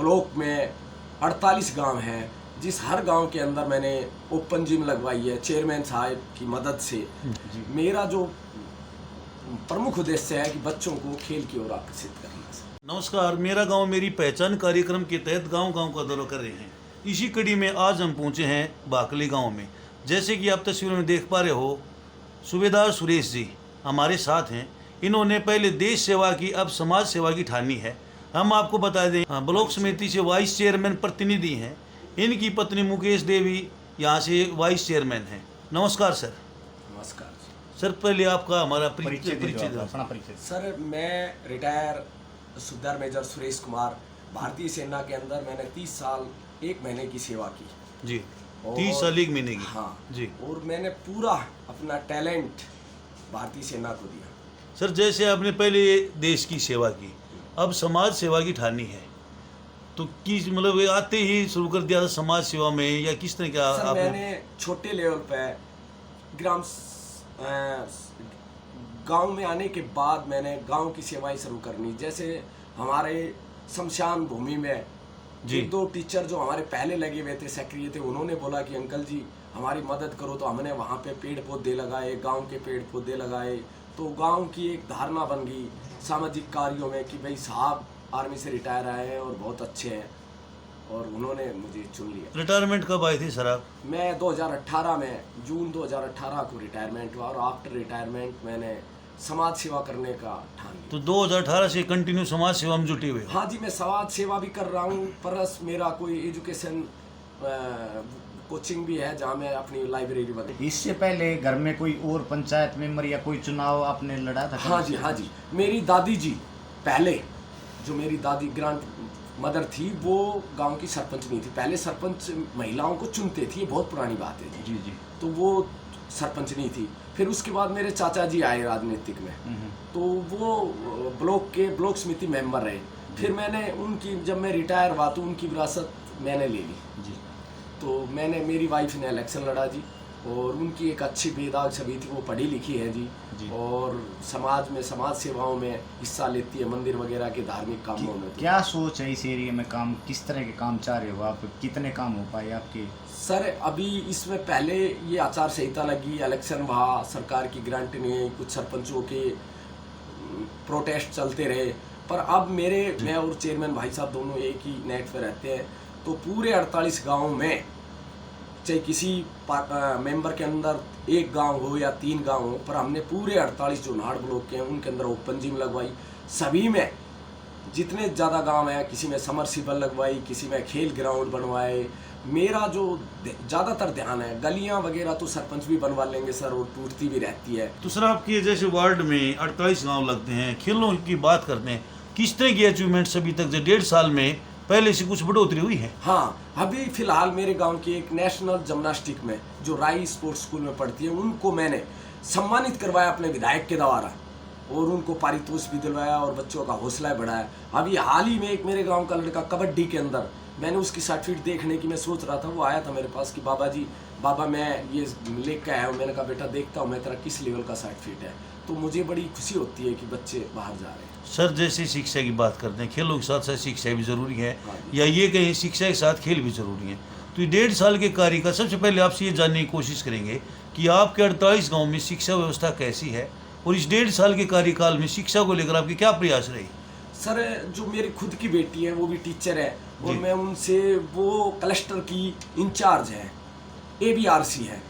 Block में 48 गांव हैं, जिस हर गांव के अंदर मैंने ओपन जिम लगवाई है चेयरमैन साहब की मदद से। मेरा जो प्रमुख उद्देश्य है कि बच्चों को खेल की ओर आकर्षित करना। नमस्कार, मेरा गांव मेरी पहचान कार्यक्रम के तहत गांव-गांव का दौरा कर रहे हैं। इसी कड़ी में आज हम पहुंचे हैं भाकली गांव में। जैसे कि आप तस्वीरों में देख पा रहे हो, सूबेदार सुरेश जी हमारे साथ हैं। इन्होंने पहले देश सेवा की, अब समाज सेवा की ठानी है। हम आपको बता दें, ब्लॉक समिति से वाइस चेयरमैन प्रतिनिधि हैं। इनकी पत्नी मुकेश देवी यहाँ से वाइस चेयरमैन हैं। नमस्कार सर। नमस्कार सर, पहले आपका हमारा परिचय सर, मैं रिटायर सूबेदार मेजर सुरेश कुमार, भारतीय सेना के अंदर मैंने 30 साल 1 महीने की सेवा की जी। 30 साल 1 महीने की? हाँ जी। और मैंने पूरा अपना टैलेंट भारतीय सेना को दिया। सर, जैसे आपने पहले देश की सेवा की, अब समाज सेवा की ठानी है, तो किस मतलब आते ही शुरू कर दिया था समाज सेवा में, या किस तरह का? सर, मैंने छोटे लेवल पे ग्राम गांव में आने के बाद मैंने गांव की सेवाएं शुरू करनी। जैसे हमारे शमशान भूमि में जी 2 टीचर जो हमारे पहले लगे हुए थे, सक्रिय थे, उन्होंने बोला कि अंकल जी हमारी मदद करो, तो हमने वहाँ पे पेड़ पौधे लगाए, गांव के पेड़ पौधे लगाए। तो गांव की एक धारणा बन गई सामाजिक कार्यों में कि भाई साहब आर्मी से रिटायर आए हैं और बहुत अच्छे हैं, और उन्होंने मुझे चुन लिया। रिटायरमेंट कब आए थे सर आप? मैं 2018 में जून 2018 को रिटायरमेंट हुआ, और आफ्टर रिटायरमेंट मैंने समाज सेवा करने का ठान लिया। तो 2018 से कंटिन्यू समाज सेवा में जुटे हुए? हाँ जी, मैं समाज सेवा भी कर रहा हूँ, प्लस मेरा कोई एजुकेशन कोचिंग भी है जहाँ मैं अपनी लाइब्रेरी बनी। इससे पहले घर में कोई और पंचायत मेंबर या कोई चुनाव आपने लड़ा था? हाँ जी। मेरी दादी जी पहले, जो मेरी दादी ग्रांड मदर थी, वो गांव की सरपंच नहीं थी। पहले सरपंच महिलाओं को चुनते थी, ये बहुत पुरानी बात है जी। तो वो सरपंच नहीं थी। फिर उसके बाद मेरे चाचा जी आए राजनीतिक में, तो वो ब्लॉक समिति मेंबर रहे। फिर मैंने उनकी, जब मैं रिटायर हुआ तो उनकी विरासत मैंने ले ली जी। तो मैंने, मेरी वाइफ ने इलेक्शन लड़ा जी, और उनकी एक अच्छी बेदाग छवि थी, वो पढ़ी लिखी है जी, और समाज में समाज सेवाओं में हिस्सा लेती है, मंदिर वगैरह के धार्मिक कामों में। क्या सोच है इस एरिया में? काम किस तरह के काम चाह रहे हो आप? कितने काम हो पाए आपके? सर, अभी इसमें पहले ये आचार संहिता लगी, इलेक्शन हुआ, सरकार की गारंटी नहीं, कुछ सरपंचों के प्रोटेस्ट चलते रहे, पर अब मैं और चेयरमैन भाई साहब दोनों एक ही नेट पे रहते हैं। तो पूरे 48 गाँव में, चाहे किसी मेंबर के अंदर 1 गांव हो या 3 गांव हो, पर हमने पूरे 48 जो नाड़ ब्लॉक के हैं उनके अंदर ओपन जिम लगवाई। सभी में जितने ज़्यादा गांव हैं, किसी में समरसीबल लगवाई, किसी में खेल ग्राउंड बनवाए। मेरा जो ज़्यादातर ध्यान है, गलियां वगैरह तो सरपंच भी बनवा लेंगे सर, और टूटती भी रहती है। तो सर, आपके जैसे वार्ड में 48 गाँव लगते हैं, खेलों की बात करते हैं, किस तरह की अचीवमेंट्स अभी तक 1.5 साल में पहले से कुछ बढ़ोतरी हुई है? हाँ, अभी फिलहाल मेरे गांव की एक नेशनल जिम्नास्टिक में, जो राई स्पोर्ट्स स्कूल में पढ़ती है, उनको मैंने सम्मानित करवाया अपने विधायक के द्वारा, और उनको पारितोषिक भी दिलवाया और बच्चों का हौसला बढ़ाया। अभी हाल ही में एक मेरे गांव का लड़का कबड्डी के अंदर, मैंने उसकी सर्टिफिकेट देखने की मैं सोच रहा था, वो आया था मेरे पास कि बाबा मैं ये लेकर आया हूँ। मैंने कहा बेटा देखता हूँ मैं तेरा किस लेवल का सर्टिफिकेट है। तो मुझे बड़ी खुशी होती है कि बच्चे बाहर जा रहे हैं। सर, जैसे शिक्षा की बात करते हैं, खेलों के साथ साथ शिक्षा भी जरूरी है, या ये कहें शिक्षा के साथ खेल भी जरूरी है। तो ये 1.5 साल के कार्य का सबसे पहले आपसे ये जानने की कोशिश करेंगे कि आपके 48 गाँव में शिक्षा व्यवस्था कैसी है, और इस 1.5 साल के कार्यकाल में शिक्षा को लेकर आपके क्या प्रयास रहे? सर, जो मेरी खुद की बेटी है वो भी टीचर है, और मैं उनसे, वो क्लस्टर की इंचार्ज है, ABRC है।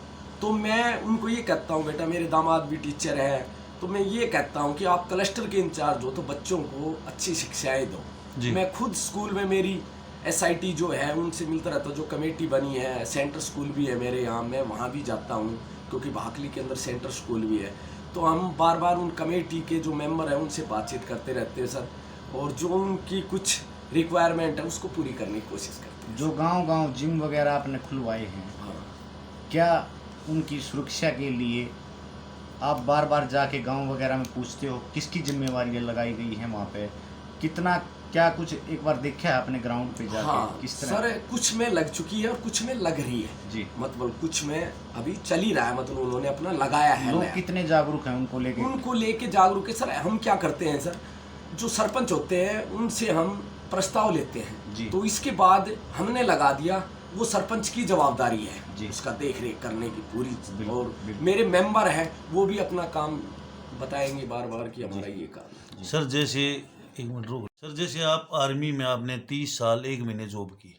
तो मैं उनको ये कहता हूँ, बेटा मेरे दामाद भी टीचर है, तो मैं ये कहता हूँ कि आप क्लस्टर के इंचार्ज हो तो बच्चों को अच्छी शिक्षाएं दो। मैं खुद स्कूल में, मेरी SIT जो है उनसे मिलता रहता हूँ, जो कमेटी बनी है, सेंटर स्कूल भी है मेरे यहाँ, मैं वहाँ भी जाता हूँ क्योंकि भाकली के अंदर सेंटर स्कूल भी है। तो हम बार बार उन कमेटी के जो मेंबर हैं उनसे बातचीत करते रहते हैं सर, और जो उनकी कुछ रिक्वायरमेंट है उसको पूरी करने की कोशिश करते हैं। जो गांव जिम वगैरह आपने खुलवाए हैं, क्या उनकी सुरक्षा के लिए आप बार बार जाके गांव वगैरह में पूछते हो? किसकी जिम्मेवारी लगाई गई है वहाँ पे? कितना क्या कुछ एक बार देखा है आपने ग्राउंड पे जाके? हाँ, किस तरह? सर, कुछ में लग चुकी है और कुछ में लग रही है जी। मतलब कुछ में अभी चल ही रहा है, मतलब उन्होंने अपना लगाया है। लोग कितने जागरूक हैं उनको लेके? उनको लेके जागरूक है सर। हम क्या करते हैं सर, जो सरपंच होते हैं उनसे हम प्रस्ताव लेते जी। हैं तो इसके बाद हमने लगा दिया, वो सरपंच की जवाबदारी जी। है उसका देख रेख करने की पूरी। बिल्कुल, और बिल्कुल। मेरे मेंबर हैं वो भी अपना काम बताएंगे बार बार कि हमारा ये काम है। सर जैसे एक मिनट रुको सर, जैसे आप आर्मी में आपने 30 साल 1 महीने जॉब की,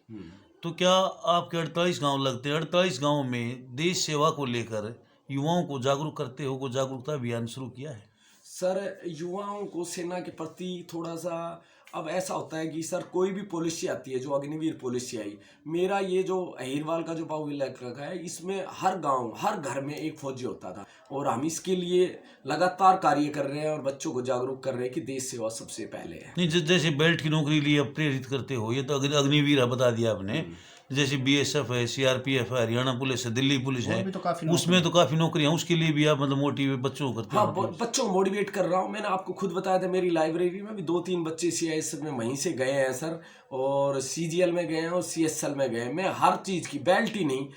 तो क्या आपके 48 गांव लगते हैं, 48 गांव में देश सेवा को लेकर युवाओं को जागरूक करते हो, को जागरूकता अभियान शुरू किया है? सर युवाओं को सेना के प्रति थोड़ा सा अब ऐसा होता है कि सर कोई भी पॉलिसी आती है, जो अग्निवीर पॉलिसी आई, मेरा ये जो अहिरवाल का जो बाहु इलाका है, इसमें हर गांव हर घर में एक फौजी होता था और हम इसके लिए लगातार कार्य कर रहे हैं और बच्चों को जागरूक कर रहे हैं कि देश सेवा सबसे पहले है। नहीं, जैसे बेल्ट की नौकरी लिए अब प्रेरित करते हो, ये तो अग्निवीर है बता दिया आपने, जैसे बीएसएफ है, सीआरपीएफ है, हरियाणा पुलिस है, दिल्ली पुलिस और है, भी तो काफी उसमें तो काफी नौकरियां, उसके लिए भी आप मतलब मोटिवेट बच्चों को करते हाँ, हो? बच्चों को मोटिवेट कर रहा हूँ। मैंने आपको खुद बताया था, मेरी लाइब्रेरी में भी 2-3 बच्चे सीआईएसएफ में वहीं से गए हैं सर, और सीजीएल में गए हैं और सीएसएल में गए हैं। मैं हर चीज़ की बेल्ट ही नहीं,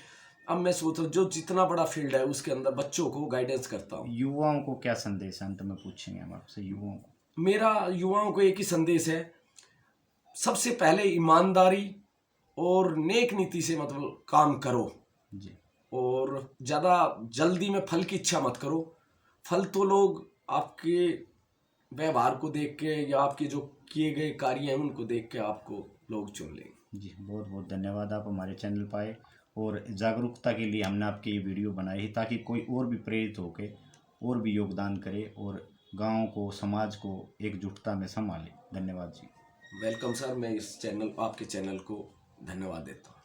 अब मैं सोच रहा हूँ जो जितना बड़ा फील्ड है उसके अंदर बच्चों को गाइडेंस करता हूँ। युवाओं को क्या संदेश है, अंत में पूछेंगे हम आपसे, युवाओं को? मेरा युवाओं को एक ही संदेश है, सबसे पहले ईमानदारी और नेक नीति से मतलब काम करो जी। और ज़्यादा जल्दी में फल की इच्छा मत करो। फल तो लोग आपके व्यवहार को देख के या आपके जो किए गए कार्य हैं उनको देख के आपको लोग चुन लेंगे। जी, बहुत बहुत धन्यवाद, आप हमारे चैनल पर आए और जागरूकता के लिए हमने आपकी ये वीडियो बनाई है ताकि कोई और भी प्रेरित होकर और भी योगदान करे और गाँव को, समाज को एकजुटता में संभाले। धन्यवाद जी। वेलकम सर, मैं इस चैनल आपके चैनल को धन्यवाद देता हूँ।